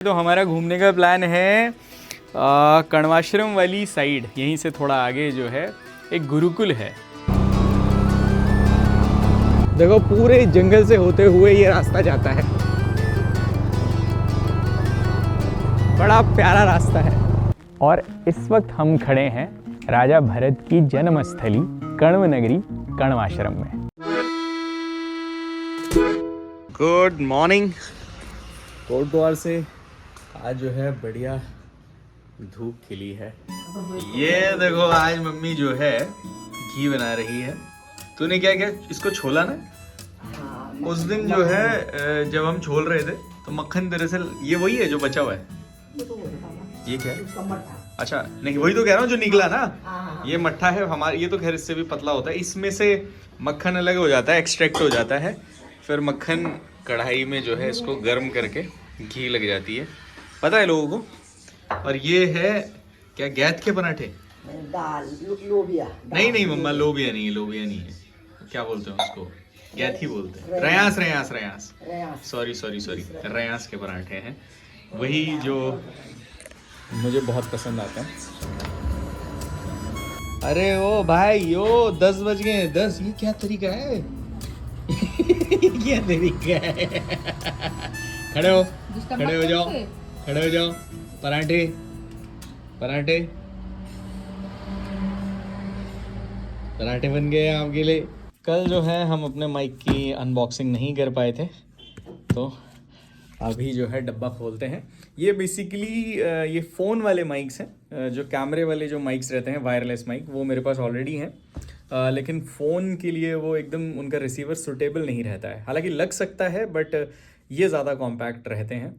तो हमारा घूमने का प्लान है कण्वाश्रम वाली साइड, यहीं से थोड़ा आगे जो है एक गुरुकुल है। देखो पूरे जंगल से होते हुए ये रास्ता जाता है, बड़ा प्यारा रास्ता है। और इस वक्त हम खड़े हैं राजा भरत की जन्मस्थली कण्व नगरी कण्वाश्रम में। Good morning. कोटद्वार से आज जो है बढ़िया धूप खिली है। ये देखो आज मम्मी जो है घी बना रही है। तूने क्या क्या इसको छोला ना? उस दिन जो है जब हम छोल रहे थे तो मक्खन दरअसल ये वही है जो बचा हुआ है। ये क्या है? अच्छा नहीं, वही तो कह रहा हूँ जो निकला ना, ये मट्ठा है हमारा। ये तो खैर इससे भी पतला होता है, इसमें से मक्खन अलग हो जाता है, एक्सट्रैक्ट हो जाता है। फिर मक्खन कढ़ाई में जो है इसको गर्म करके घी लग जाती है, पता है लोगों को। और ये है क्या, गैथ के पराठे? दाल लोबिया। नहीं मम्मा, लोबिया नहीं है, लोबिया नहीं है। क्या बोलते हैं उसको? गैथ ही बोलते हैं। रयास। सॉरी रयास के पराठे हैं, वही जो मुझे बहुत पसंद आता है। अरे ओ भाई यो 10 बज गए। 10? ये क्या तरीका है? क्या तरीका है? खड़े हो जाओ। पराठे बन गए आपके लिए। कल जो है हम अपने माइक की अनबॉक्सिंग नहीं कर पाए थे, तो अभी जो है डब्बा खोलते हैं। ये बेसिकली ये फ़ोन वाले माइक्स हैं, जो कैमरे वाले जो माइक्स रहते हैं, वायरलेस माइक, वो मेरे पास ऑलरेडी हैं। लेकिन फ़ोन के लिए वो एकदम उनका रिसीवर सूटेबल नहीं रहता है। हालांकि लग सकता है बट ये ज़्यादा कॉम्पैक्ट रहते हैं।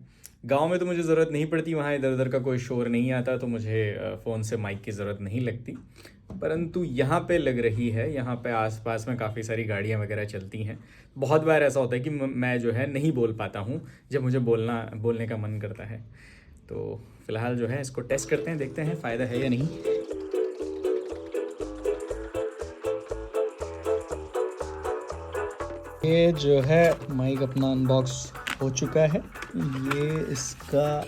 गांव में तो मुझे ज़रूरत नहीं पड़ती, वहाँ इधर उधर का कोई शोर नहीं आता, तो मुझे फ़ोन से माइक की ज़रूरत नहीं लगती। परंतु यहाँ पे लग रही है। यहाँ पे आसपास में काफ़ी सारी गाड़ियाँ वगैरह चलती हैं। बहुत बार ऐसा होता है कि मैं जो है नहीं बोल पाता हूँ जब मुझे बोलने का मन करता है। तो फ़िलहाल जो है इसको टेस्ट करते हैं, देखते हैं फ़ायदा है या नहीं। ये जो है माइक अपना अनबॉक्स हो चुका है। ये इसका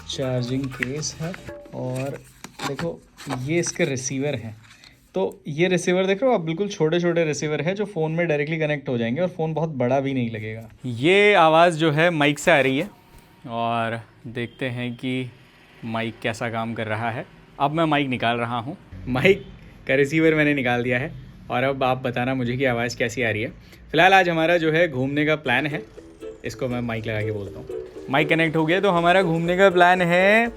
चार्जिंग केस है और देखो ये इसके रिसीवर हैं। तो ये रिसीवर देख रहे हो आप, बिल्कुल छोटे छोटे रिसीवर है जो फ़ोन में डायरेक्टली कनेक्ट हो जाएंगे और फ़ोन बहुत बड़ा भी नहीं लगेगा। ये आवाज़ जो है माइक से आ रही है और देखते हैं कि माइक कैसा काम कर रहा है। अब मैं माइक निकाल रहा हूँ, माइक का रिसीवर मैंने निकाल दिया है और अब आप बताना मुझे कि आवाज़ कैसी आ रही है। फ़िलहाल आज हमारा जो है घूमने का प्लान है, इसको मैं माइक लगा के बोलता हूँ। माइक कनेक्ट हो गया। तो हमारा घूमने का प्लान है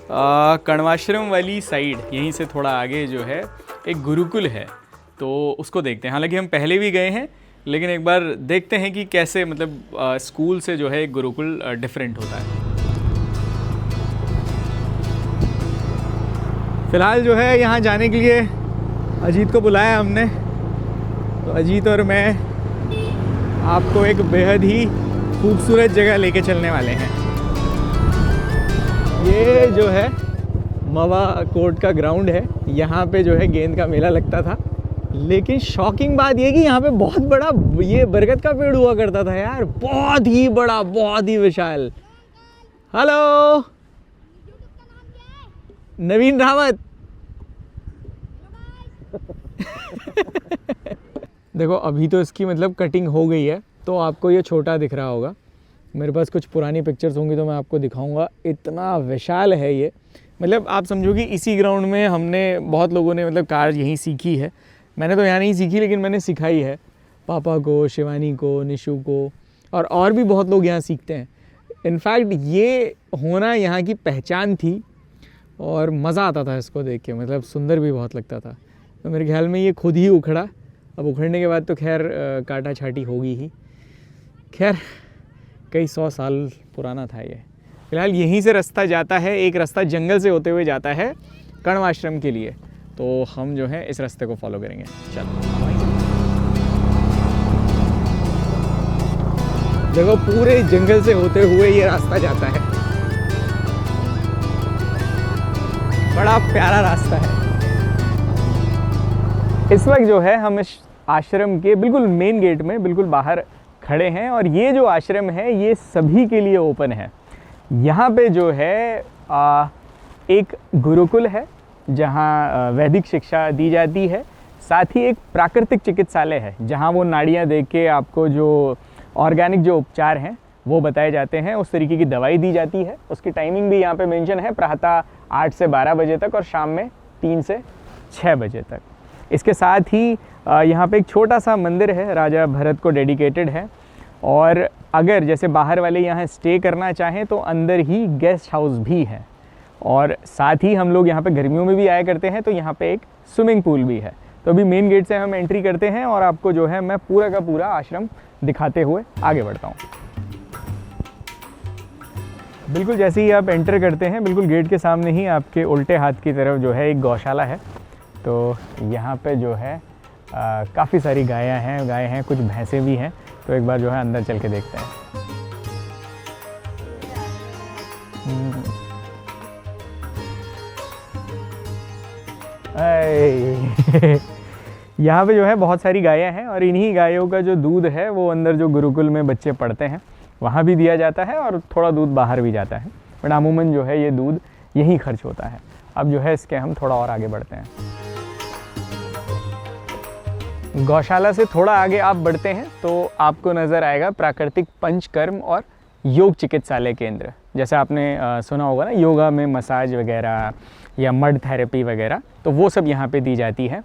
कण्वाश्रम वाली साइड, यहीं से थोड़ा आगे जो है एक गुरुकुल है, तो उसको देखते हैं। हालांकि हम पहले भी गए हैं, लेकिन एक बार देखते हैं कि कैसे, मतलब स्कूल से जो है एक गुरुकुल डिफरेंट होता है। फ़िलहाल जो है यहाँ जाने के लिए अजीत को बुलाया हमने, तो अजीत और मैं आपको एक बेहद ही खूबसूरत जगह लेके चलने वाले हैं। ये जो है मवा कोर्ट का ग्राउंड है, यहाँ पे जो है गेंद का मेला लगता था। लेकिन शॉकिंग बात ये कि यहाँ पे बहुत बड़ा ये बरगद का पेड़ हुआ करता था यार, बहुत ही बड़ा, बहुत ही विशाल। हेलो, नवीन रावत। देखो अभी तो इसकी मतलब कटिंग हो गई है, तो आपको ये छोटा दिख रहा होगा। मेरे पास कुछ पुरानी पिक्चर्स होंगी तो मैं आपको दिखाऊंगा। इतना विशाल है ये, मतलब आप समझो कि इसी ग्राउंड में हमने बहुत लोगों ने मतलब कार यहीं सीखी है। मैंने तो यहाँ नहीं सीखी, लेकिन मैंने सिखाई है पापा को, शिवानी को, निशु को, और भी बहुत लोग यहाँ सीखते हैं। इनफैक्ट ये होना यहाँ की पहचान थी और मज़ा आता था इसको देख के, मतलब सुंदर भी बहुत लगता था। तो मेरे ख्याल में ये खुद ही उखड़ा। अब उखड़ने के बाद तो खैर काटा छाटी होगी ही। खैर कई 100 साल पुराना था ये। फ़िलहाल यहीं से रास्ता जाता है, एक रास्ता जंगल से होते हुए जाता है कण्वाश्रम के लिए, तो हम जो है इस रास्ते को फॉलो करेंगे। चलो देखो पूरे जंगल से होते हुए ये रास्ता जाता है, बड़ा प्यारा रास्ता है। इस वक्त जो है हम इस आश्रम के बिल्कुल मेन गेट में बिल्कुल बाहर खड़े हैं और ये जो आश्रम है ये सभी के लिए ओपन है। यहाँ पे जो है एक गुरुकुल है जहाँ वैदिक शिक्षा दी जाती है, साथ ही एक प्राकृतिक चिकित्सालय है जहाँ वो नाड़ियाँ देख के आपको जो ऑर्गेनिक जो उपचार हैं वो बताए जाते हैं, उस तरीके की दवाई दी जाती है। उसकी टाइमिंग भी यहाँ पे मेंशन है, प्रातः 8 से 12 बजे तक और शाम में 3 से 6 बजे तक। इसके साथ ही यहाँ पे एक छोटा सा मंदिर है, राजा भरत को डेडिकेटेड है। और अगर जैसे बाहर वाले यहाँ स्टे करना चाहें तो अंदर ही गेस्ट हाउस भी है। और साथ ही हम लोग यहाँ पे गर्मियों में भी आया करते हैं, तो यहाँ पे एक स्विमिंग पूल भी है। तो अभी मेन गेट से हम एंट्री करते हैं और आपको जो है मैं पूरा का पूरा आश्रम दिखाते हुए आगे बढ़ता हूँ। बिल्कुल जैसे ही आप एंटर करते हैं, बिल्कुल गेट के सामने ही आपके उल्टे हाथ की तरफ जो है एक गौशाला है। तो यहाँ पे जो है काफ़ी सारी गाय हैं, कुछ भैंसें भी हैं। तो एक बार जो है अंदर चल के देखते हैं। यहाँ पे जो है बहुत सारी गायें हैं और इन्हीं गायों का जो दूध है वो अंदर जो गुरुकुल में बच्चे पढ़ते हैं वहाँ भी दिया जाता है और थोड़ा दूध बाहर भी जाता है, बट अमूमन जो है ये दूध यहीं खर्च होता है। अब जो है इसके हम थोड़ा और आगे बढ़ते हैं। गौशाला से थोड़ा आगे आप बढ़ते हैं तो आपको नज़र आएगा प्राकृतिक पंचकर्म और योग चिकित्सालय केंद्र। जैसे आपने सुना होगा ना, योगा में मसाज वगैरह या मड थेरेपी वगैरह, तो वो सब यहाँ पे दी जाती है।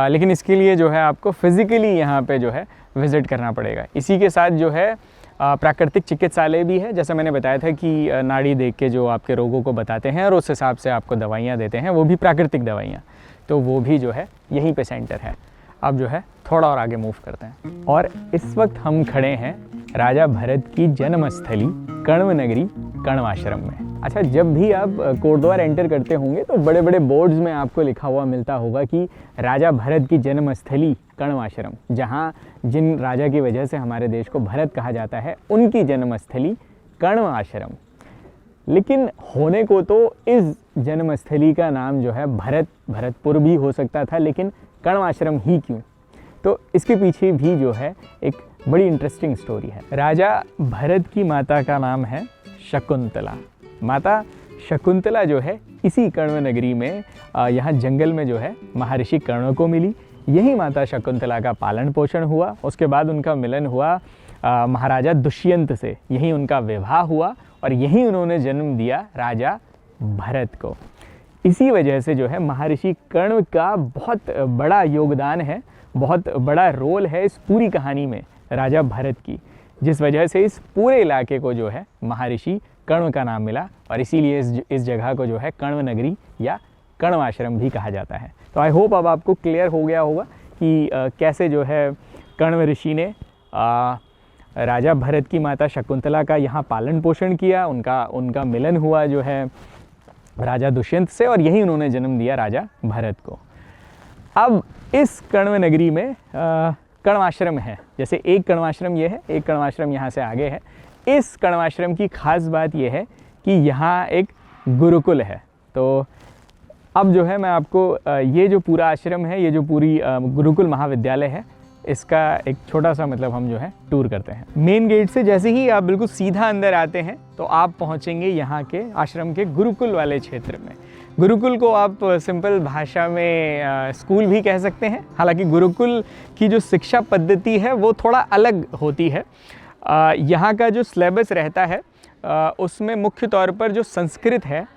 लेकिन इसके लिए जो है आपको फिज़िकली यहाँ पे जो है विज़िट करना पड़ेगा। इसी के साथ जो है प्राकृतिक चिकित्सालय भी है। जैसे मैंने बताया था कि नाड़ी देख के जो आपके रोगों को बताते हैं और उस हिसाब से आपको दवाइयाँ देते हैं, वो भी प्राकृतिक दवाइयाँ, तो वो भी जो है यहीं पे सेंटर है। अब जो है थोड़ा और आगे मूव करते हैं और इस वक्त हम खड़े हैं राजा भरत की जन्मस्थली कण्व नगरी कण्व आश्रम में। अच्छा, जब भी आप कोटद्वार एंटर करते होंगे तो बड़े बड़े बोर्ड्स में आपको लिखा हुआ मिलता होगा कि राजा भरत की जन्मस्थली कण्व आश्रम, जहाँ जिन राजा की वजह से हमारे देश को भरत कहा जाता है उनकी जन्मस्थली कण्व आश्रम। लेकिन होने को तो इस जन्मस्थली का नाम जो है भरतपुर भी हो सकता था, लेकिन कण्व आश्रम ही क्यों? तो इसके पीछे भी जो है एक बड़ी इंटरेस्टिंग स्टोरी है। राजा भरत की माता का नाम है शकुंतला। माता शकुंतला जो है इसी कण्व नगरी में यहाँ जंगल में जो है महर्षि कर्ण को मिली। यही माता शकुंतला का पालन पोषण हुआ। उसके बाद उनका मिलन हुआ महाराजा दुष्यंत से, यहीं उनका विवाह हुआ और यहीं उन्होंने जन्म दिया राजा भरत को। इसी वजह से जो है महर्षि कर्ण का बहुत बड़ा योगदान है, बहुत बड़ा रोल है इस पूरी कहानी में राजा भरत की, जिस वजह से इस पूरे इलाके को जो है महर्षि कण्व का नाम मिला और इसीलिए इस जगह को जो है कण्व नगरी या कण्व आश्रम भी कहा जाता है। तो आई होप अब आपको क्लियर हो गया होगा कि कैसे जो है कण्व ऋषि ने राजा भरत की माता शकुंतला का यहाँ पालन पोषण किया, उनका मिलन हुआ जो है राजा दुष्यंत से और यही उन्होंने जन्म दिया राजा भरत को। अब इस कण्व नगरी में कण्वाश्रम है। जैसे एक कण्वाश्रम ये है, एक कण्वाश्रम यहाँ से आगे है। इस कण्वाश्रम की खास बात ये है कि यहाँ एक गुरुकुल है। तो अब जो है मैं आपको ये जो पूरा आश्रम है, ये जो पूरी गुरुकुल महाविद्यालय है, इसका एक छोटा सा मतलब हम जो है टूर करते हैं। मेन गेट से जैसे ही आप बिल्कुल सीधा अंदर आते हैं तो आप पहुँचेंगे यहाँ के आश्रम के गुरुकुल वाले क्षेत्र में। गुरुकुल को आप सिंपल भाषा में स्कूल भी कह सकते हैं। हालांकि गुरुकुल की जो शिक्षा पद्धति है वो थोड़ा अलग होती है। यहाँ का जो सिलेबस रहता है उसमें मुख्य तौर पर जो संस्कृत है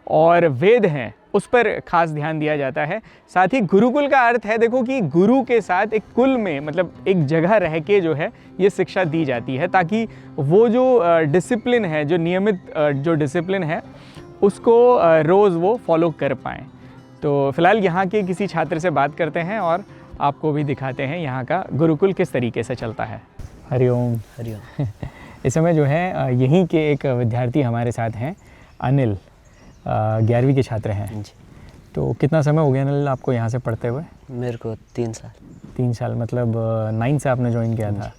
और वेद हैं उस पर खास ध्यान दिया जाता है। साथ ही गुरुकुल का अर्थ है, देखो कि गुरु के साथ एक कुल में मतलब एक जगह रह के जो है ये शिक्षा दी जाती है, ताकि वो जो डिसिप्लिन है, जो नियमित जो डिसिप्लिन है उसको रोज़ वो फॉलो कर पाएँ। तो फिलहाल यहाँ के किसी छात्र से बात करते हैं और आपको भी दिखाते हैं यहाँ का गुरुकुल किस तरीके से चलता है। हरिओम। हरिओम। इस समय जो है यहीं के एक विद्यार्थी हमारे साथ हैं, अनिल, 11वीं के छात्र हैं जी। तो कितना समय हो गया अनिल आपको यहाँ से पढ़ते हुए? मेरे को 3 साल। 3 साल मतलब 9 से आपने ज्वाइन किया था।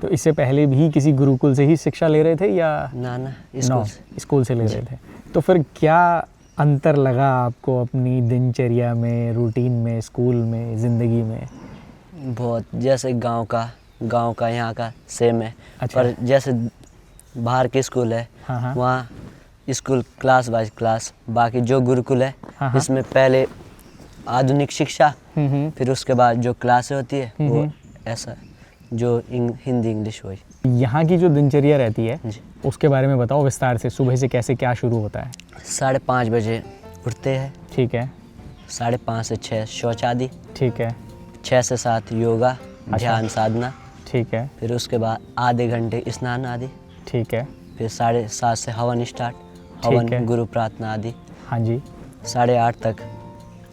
तो इससे पहले भी किसी गुरुकुल से ही शिक्षा ले रहे थे या? ना स्कूल से ले रहे थे। तो फिर क्या अंतर लगा आपको अपनी दिनचर्या में, रूटीन में, स्कूल में, ज़िंदगी में? बहुत, जैसे गांव का यहाँ का सेम है। अच्छा। पर जैसे बाहर के स्कूल है हाँ। वहाँ स्कूल क्लास बाय क्लास, बाकी जो गुरुकुल है हाँ, हाँ। इसमें पहले आधुनिक शिक्षा, हम्म। फिर उसके बाद जो क्लासें होती है वो ऐसा जो हिंदी इंग्लिश हुई। यहाँ की जो दिनचर्या रहती है जी। उसके बारे में बताओ विस्तार से, सुबह से कैसे क्या शुरू होता है? 5:30 बजे उठते हैं, ठीक है 5:30 से 6 शौच आदि, ठीक है 6 से 7 योगा ध्यान साधना, ठीक है फिर उसके बाद आधे घंटे स्नान आदि, ठीक है। फिर 7:30 से हवन स्टार्ट, ठीक है। हवन गुरु प्रार्थना आदि, हाँ जी 8:30 तक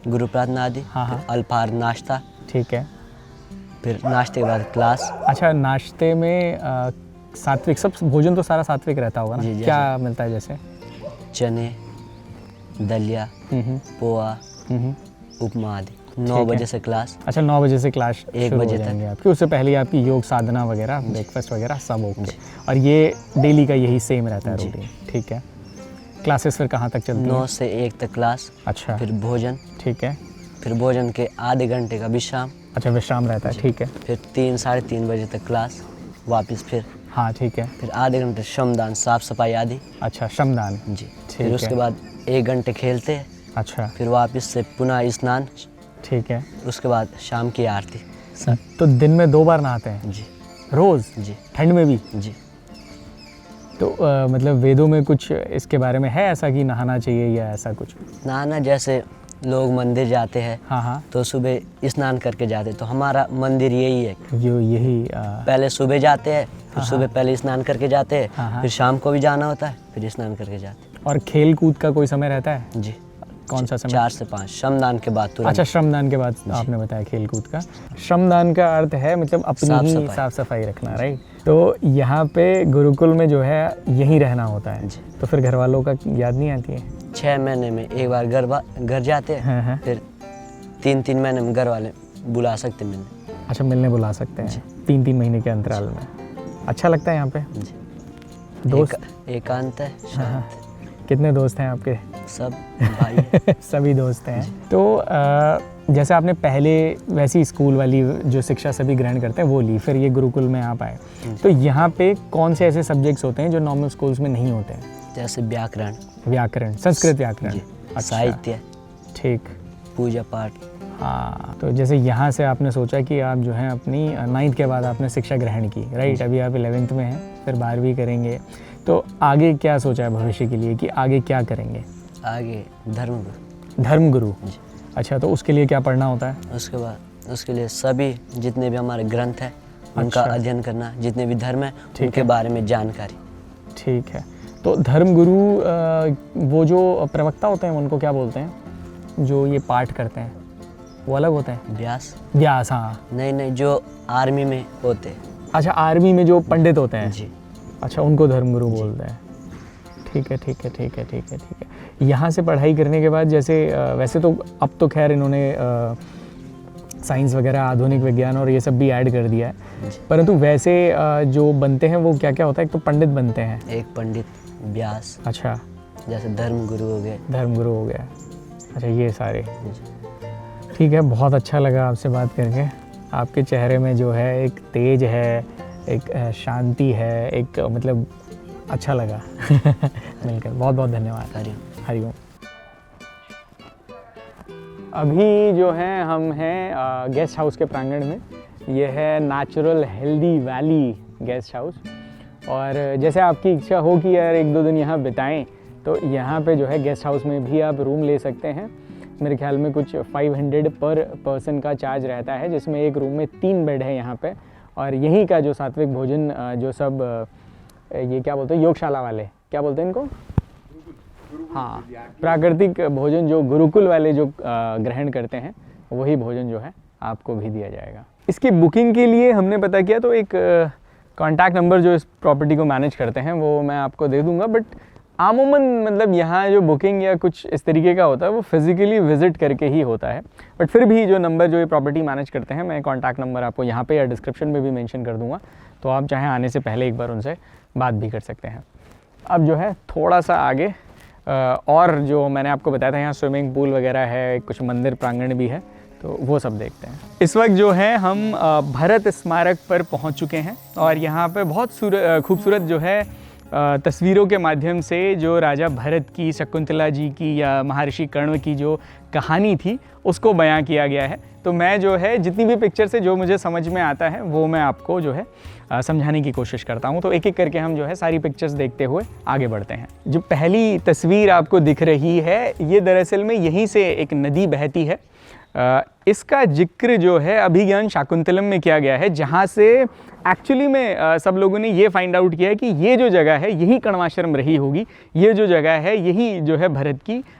गुरु प्रार्थना आदि, हाँ, हाँ। फिर अल्पाहार नाश्ता, ठीक है। फिर नाश्ते के बाद क्लास। अच्छा, नाश्ते में सात्विक, सब भोजन तो सारा सात्विक रहता होगा ना? जी, जैसे- क्या मिलता है जैसे? चने, दलिया, हम्म, पोहा, हम्म। उपमा आदि। ठीक 9 है। बजे से क्लास। अच्छा 9 बजे से क्लास 1 शुरू हो बजे तक। जाएंगे आपकी, उससे पहले आपकी योग साधना वगैरह, ब्रेकफास्ट वगैरह सब ओके। और ये डेली का यही सेम रहता है जी। रूटीन? ठीक है। क्लासेस फिर कहाँ तक चलती 9 हैं? से 1 तक क्लास, अच्छा फिर भोजन, ठीक है। फिर भोजन के आधे घंटे का विश्राम, अच्छा विश्राम रहता है, ठीक है। फिर 3 साढ़े 3 बजे तक क्लास, वापस फिर हाँ ठीक है। फिर आधे घंटे श्रमदान साफ सफाई आदि। अच्छा श्रमदान, जी। ठीक फिर उसके है। बाद 1 घंटे खेलते हैं, अच्छा फिर वापस से पुनः स्नान, ठीक है। उसके बाद शाम की आरती। तो दिन में 2 बार नहाते हैं जी रोज, जी ठंड में भी? जी। तो मतलब वेदों में कुछ इसके बारे में है ऐसा कि नहाना चाहिए या ऐसा कुछ? नहाना, जैसे लोग मंदिर जाते हैं हाँ हाँ, तो सुबह स्नान करके जाते हैं, तो हमारा मंदिर यही है, जो यही पहले सुबह जाते हैं, फिर सुबह पहले स्नान करके जाते हैं, हाँ, हाँ। फिर शाम को भी जाना होता है, फिर स्नान करके जाते और खेल कूद का कोई समय रहता है? हैं। जी। कौन सा समय? 4 से 5 श्रमदान के बाद तुरंत। अच्छा श्रमदान के बाद आपने बताया खेल कूद का। श्रमदान का अर्थ है मतलब अपनी साफ ही सफाई। साफ सफाई रखना, राइट? तो यहाँ पे गुरुकुल में जो है यहीं रहना होता है, जी। तो फिर घर वालों का याद नहीं आती है? 6 महीने में एक बार घर जाते हाँ, हाँ। हैं, फिर 3 महीने में घर वाले बुला सकते मिलने। अच्छा मिलने बुला सकते हैं 3 महीने के अंतराल में। अच्छा लगता है यहाँ पे? जी। दोस्त? एकांत है, शांत, कितने दोस्त हैं आपके? सब भाई। सभी दोस्त हैं। तो जैसे आपने पहले वैसी स्कूल वाली जो शिक्षा सभी ग्रहण करते हैं वो ली, फिर ये गुरुकुल में आप आए, तो यहाँ पे कौन से ऐसे सब्जेक्ट्स होते हैं जो नॉर्मल स्कूल्स में नहीं होते हैं? जैसे व्याकरण, व्याकरण, संस्कृत व्याकरण। जी। अच्छा, साहित्य, ठीक। पूजा पाठ। हाँ, तो जैसे यहाँ से आपने सोचा कि आप जो है अपनी 9th के बाद आपने शिक्षा ग्रहण की, राइट? अभी आप 11th में हैं, फिर 12वीं करेंगे, तो आगे क्या सोचा है भविष्य के लिए कि आगे क्या करेंगे? आगे धर्मगुरु। धर्मगुरु। जी। अच्छा, तो उसके लिए क्या पढ़ना होता है? उसके बाद उसके लिए सभी जितने भी हमारे ग्रंथ हैं उनका अच्छा। अध्ययन करना, जितने भी धर्म है ठीक उनके है। बारे में जानकारी। ठीक है। तो धर्मगुरु वो जो प्रवक्ता होते हैं उनको क्या बोलते हैं? जो ये पाठ करते हैं वो अलग होते हैं? व्यास। व्यास, हाँ। नहीं, जो आर्मी में होते हैं। अच्छा, आर्मी में जो पंडित होते हैं? जी। अच्छा, उनको धर्मगुरु बोलते हैं। ठीक है, ठीक है, ठीक है, ठीक है, ठीक है। यहाँ से पढ़ाई करने के बाद जैसे वैसे तो अब तो खैर इन्होंने साइंस वगैरह, आधुनिक विज्ञान और ये सब भी ऐड कर दिया है, परंतु वैसे जो बनते हैं वो क्या क्या होता है? एक तो पंडित बनते हैं। एक पंडित, व्यास, अच्छा, जैसे धर्मगुरु हो गए। धर्मगुरु हो गया। अच्छा, ये सारे। ठीक है, बहुत अच्छा लगा आपसे बात करके। आपके चेहरे में जो है एक तेज है, एक शांति है, एक मतलब अच्छा लगा मिलकर। बहुत बहुत धन्यवाद। हरिओम। हरिओम। अभी जो है हम हैं गेस्ट हाउस के प्रांगण में। ये है natural healthy valley guest house, और जैसे आपकी इच्छा हो कि यार 1-2 दिन यहाँ बिताएं, तो यहाँ पे जो है गेस्ट हाउस में भी आप रूम ले सकते हैं। मेरे ख्याल में कुछ 500 पर पर्सन का चार्ज रहता है, जिसमें एक रूम में 3 बेड है यहाँ पे। और यहीं का जो सात्विक भोजन जो सब ये क्या बोलते हैं, योगशाला वाले क्या बोलते हैं इनको? हाँ, प्राकृतिक भोजन जो गुरुकुल वाले जो ग्रहण करते हैं वही भोजन जो है आपको भी दिया जाएगा। इसकी बुकिंग के लिए हमने पता किया, तो एक कॉन्टैक्ट नंबर जो इस प्रॉपर्टी को मैनेज करते हैं वो मैं आपको दे दूंगा, बट आमूमन मतलब यहाँ जो बुकिंग या कुछ इस तरीके का होता है वो फिज़िकली विज़िट करके ही होता है। बट फिर भी जो नंबर जो ये प्रॉपर्टी मैनेज करते हैं, मैं कॉन्टैक्ट नंबर आपको यहाँ पे या डिस्क्रिप्शन में भी मेंशन कर दूंगा, तो आप चाहे आने से पहले एक बार उनसे बात भी कर सकते हैं। अब जो है थोड़ा सा आगे और जो मैंने आपको बताया था, यहाँ स्विमिंग पूल वगैरह है, कुछ मंदिर प्रांगण भी है, तो वो सब देखते हैं। इस वक्त जो है हम भरत स्मारक पर पहुँच चुके हैं, और यहाँ पे बहुत खूबसूरत जो है तस्वीरों के माध्यम से जो राजा भरत की, शकुंतला जी की या महर्षि कर्ण की जो कहानी थी उसको बयां किया गया है। तो मैं जो है जितनी भी पिक्चर से जो मुझे समझ में आता है वो मैं आपको जो है समझाने की कोशिश करता हूँ। तो एक एक करके हम जो है सारी पिक्चर्स देखते हुए आगे बढ़ते हैं। जो पहली तस्वीर आपको दिख रही है ये दरअसल में यहीं से एक नदी बहती है। इसका जिक्र जो है अभिज्ञान शाकुंतलम में किया गया है, जहाँ से एक्चुअली में सब लोगों ने ये फाइंड आउट किया है कि ये जो जगह है यही कण्वाश्रम रही होगी, ये जो जगह है यही जो है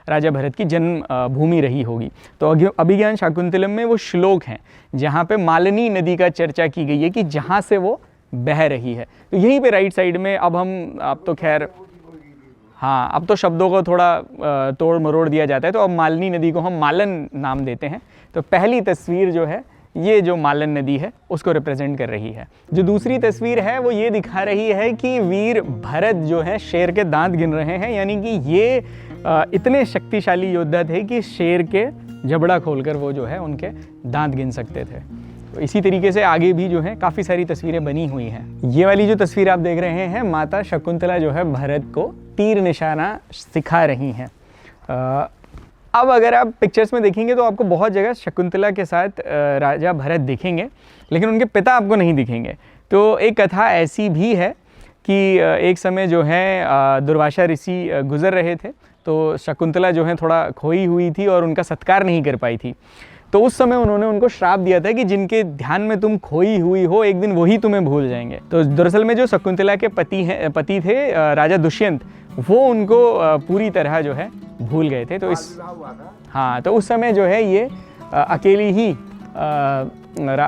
राजा भरत की जन्म भूमि रही होगी। तो अभिज्ञान शाकुंतलम में वो श्लोक हैं जहाँ पे मालिनी नदी का चर्चा की गई है कि जहाँ से वो बह रही है। तो यहीं पे राइट साइड में अब तो खैर हाँ, अब तो शब्दों को थोड़ा तोड़ मरोड़ दिया जाता है, तो अब मालिनी नदी को हम मालन नाम देते हैं। तो पहली तस्वीर जो है ये जो मालन नदी है उसको रिप्रेजेंट कर रही है। जो दूसरी तस्वीर है वो ये दिखा रही है कि वीर भरत जो है शेर के दांत गिन रहे हैं, यानी कि ये इतने शक्तिशाली योद्धा थे कि शेर के जबड़ा खोलकर वो जो है उनके दांत गिन सकते थे। तो इसी तरीके से आगे भी जो है काफ़ी सारी तस्वीरें बनी हुई हैं। ये वाली जो तस्वीर आप देख रहे हैं, माता शकुंतला जो है भरत को तीर निशाना सिखा रही हैं। अब अगर आप पिक्चर्स में देखेंगे तो आपको बहुत जगह शकुंतला के साथ राजा भरत दिखेंगे, लेकिन उनके पिता आपको नहीं दिखेंगे। तो एक कथा ऐसी भी है कि एक समय जो है दुर्वासा ऋषि गुजर रहे थे, तो शकुंतला जो है थोड़ा खोई हुई थी और उनका सत्कार नहीं कर पाई थी। तो उस समय उन्होंने उनको श्राप दिया था कि जिनके ध्यान में तुम खोई हुई हो एक दिन वही तुम्हें भूल जाएंगे। तो दरअसल में जो शकुंतला के पति थे राजा दुष्यंत, वो उनको पूरी तरह जो है भूल गए थे। तो तो उस समय जो है ये अकेली ही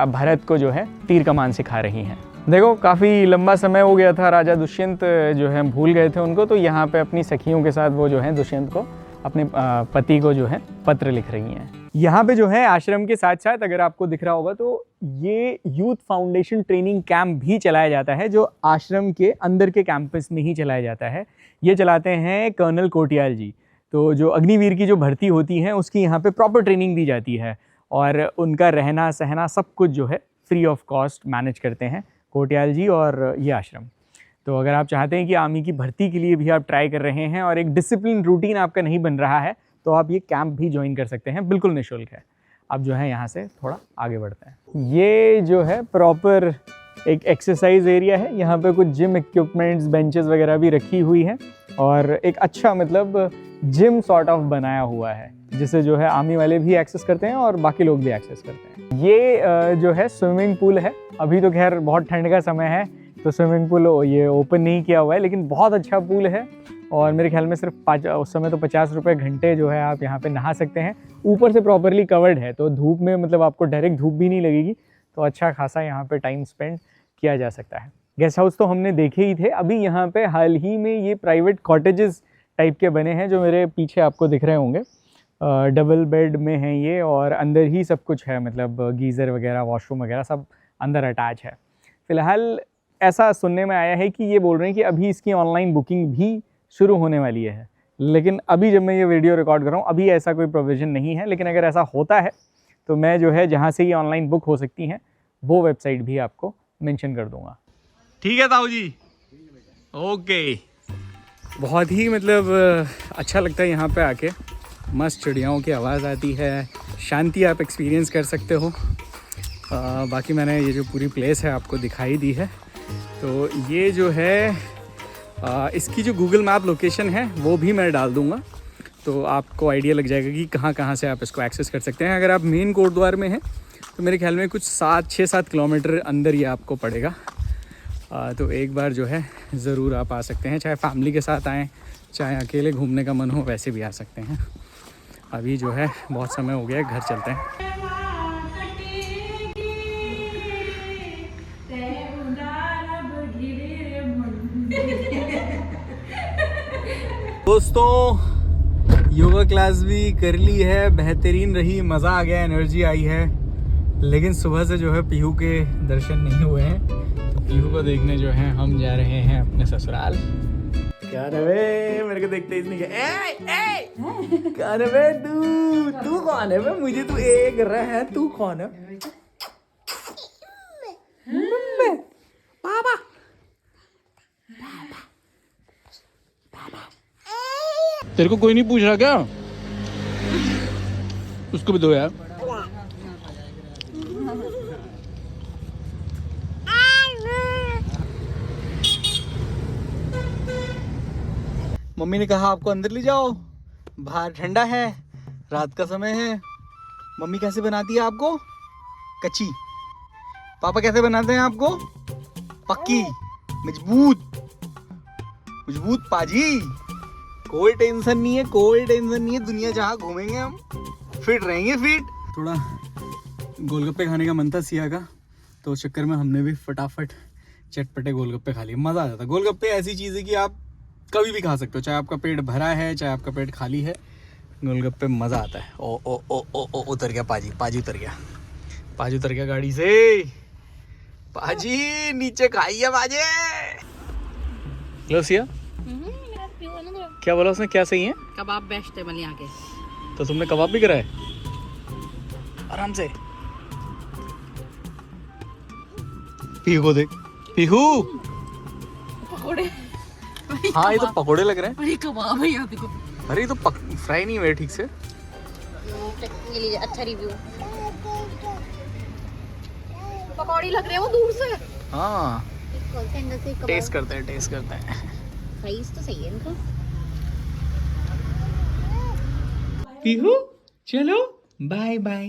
भरत को जो है तीर कमान सिखा रही हैं। देखो काफ़ी लंबा समय हो गया था, राजा दुष्यंत जो है भूल गए थे उनको। तो यहाँ पे अपनी सखियों के साथ वो जो है दुष्यंत को, अपने पति को जो है पत्र लिख रही हैं। यहाँ पे जो है आश्रम के साथ साथ अगर आपको दिख रहा होगा तो ये यूथ फाउंडेशन ट्रेनिंग कैंप भी चलाया जाता है, जो आश्रम के अंदर के कैंपस में ही चलाया जाता है। ये चलाते हैं कर्नल कोटियाल जी। तो जो अग्निवीर की जो भर्ती होती है उसकी यहाँ पे प्रॉपर ट्रेनिंग दी जाती है और उनका रहना सहना सब कुछ जो है फ्री ऑफ कॉस्ट मैनेज करते हैं कोटियाल जी और ये आश्रम। तो अगर आप चाहते हैं कि आर्मी की भर्ती के लिए भी आप ट्राई कर रहे हैं और एक डिसिप्लिन रूटीन आपका नहीं बन रहा है, तो आप ये कैंप भी ज्वाइन कर सकते हैं, बिल्कुल निःशुल्क है। अब जो है यहाँ से थोड़ा आगे बढ़ते हैं। ये जो है प्रॉपर एक एक्सरसाइज एरिया है। यहाँ पे कुछ जिम इक्विपमेंट्स, बेंचेस वगैरह भी रखी हुई हैं और एक अच्छा मतलब जिम सॉर्ट ऑफ बनाया हुआ है, जिसे जो है आर्मी वाले भी एक्सेस करते हैं और बाकी लोग भी एक्सेस करते हैं। ये जो है स्विमिंग पूल है। अभी तो खैर बहुत ठंड का समय है तो स्विमिंग पूल ये ओपन नहीं किया हुआ है, लेकिन बहुत अच्छा पूल है और मेरे ख्याल में सिर्फ उस समय तो 50 रुपये घंटे जो है आप यहाँ पे नहा सकते हैं। ऊपर से प्रॉपरली कवर्ड है तो धूप में मतलब आपको डायरेक्ट धूप भी नहीं लगेगी, तो अच्छा खासा यहाँ पे टाइम स्पेंड किया जा सकता है। गेस्ट हाउस तो हमने देखे ही थे। अभी यहाँ पे हाल ही में ये प्राइवेट कॉटेजेस टाइप के बने हैं जो मेरे पीछे आपको दिख रहे होंगे। डबल बेड में हैं ये और अंदर ही सब कुछ है, मतलब गीज़र वगैरह, वॉशरूम वगैरह सब अंदर अटैच है। फ़िलहाल ऐसा सुनने में आया है कि ये बोल रहे हैं कि अभी इसकी ऑनलाइन बुकिंग भी शुरू होने वाली है, लेकिन अभी जब मैं ये वीडियो रिकॉर्ड कर रहा हूँ अभी ऐसा कोई प्रोविज़न नहीं है। लेकिन अगर ऐसा होता है तो मैं जो है जहाँ से ये ऑनलाइन बुक हो सकती हैं वो वेबसाइट भी आपको मेंशन कर दूँगा। ठीक है ताऊ जी, ओके। बहुत ही मतलब अच्छा लगता है यहाँ पे आके, मस्त चिड़ियाओं की आवाज़ आती है, शांति आप एक्सपीरियंस कर सकते हो। बाकी मैंने ये जो पूरी प्लेस है आपको दिखाई दी है। तो ये जो है इसकी जो गूगल मैप लोकेशन है वो भी मैं डाल दूँगा, तो आपको आइडिया लग जाएगा कि कहाँ कहाँ से आप इसको एक्सेस कर सकते हैं। अगर आप मेन कोटद्वार में हैं तो मेरे ख्याल में कुछ 6-7 किलोमीटर अंदर ये आपको पड़ेगा। तो एक बार जो है ज़रूर आप आ सकते हैं, चाहे फैमिली के साथ आएँ, चाहे अकेले घूमने का मन हो वैसे भी आ सकते हैं। अभी जो है बहुत समय हो गया है, घर चलते हैं। दोस्तों योगा क्लास भी कर ली है, बेहतरीन रही, मज़ा आ गया, एनर्जी आई है। लेकिन सुबह से जो है पीहू के दर्शन नहीं हुए हैं, तो पीहू को देखने जो है हम जा रहे हैं अपने ससुराल। क्या रहे मेरे को देखते इसने क्या रहे तू कौन है? मुझे तू एक रहा है, तू कौन है? पापा तेरे को कोई नहीं पूछ रहा क्या? उसको भी दो यार। मम्मी ने कहा आपको अंदर ले जाओ, बाहर ठंडा है, रात का समय है। मम्मी कैसे बनाती है आपको? कच्ची। पापा कैसे बनाते हैं आपको? पक्की, मजबूत मजबूत पाजी। कोई टेंशन नहीं है, कोई टेंशन नहीं है। दुनिया जहाँ घूमेंगे हम फिट रहेंगे, फिट। थोड़ा गोलगप्पे खाने का मन था सिया का, तो उस चक्कर में हमने भी फटाफट चटपटे गोलगप्पे खा लिए। मज़ा आ जाता है। गोलगप्पे ऐसी चीज़ है कि आप कभी भी खा सकते हो, चाहे आपका पेट भरा है चाहे आपका पेट खाली है, गोलगप्पे मज़ा आता है। ओ ओ ओ ओ ओ उतर गया पाजी, पाजी उतर गया, पाजी उतर गया गाड़ी से। पाजी नीचे खाइए पाजी। लो सिया, क्या बोला उसने? क्या सही है? कबाब बेस्ट है मल यहाँ के। तो तुमने कबाब भी कराए? आराम से। पीहू को देख, पीहू। पकोड़े। हाँ ये तो पकोड़े लग रहे हैं। अरे कबाब है यहाँ देखो। अरे ये तो फ्राई नहीं हुए ठीक से। ये लीजिए, अच्छा रिव्यू। पकौड़ी लग रहे हैं वो दूर से। हाँ कौन से एंगल से कबाब? टेस्ट करते हैं, टेस्ट करते हैं। साइज तो सही है इनका। पीहू चलो बाय बाय।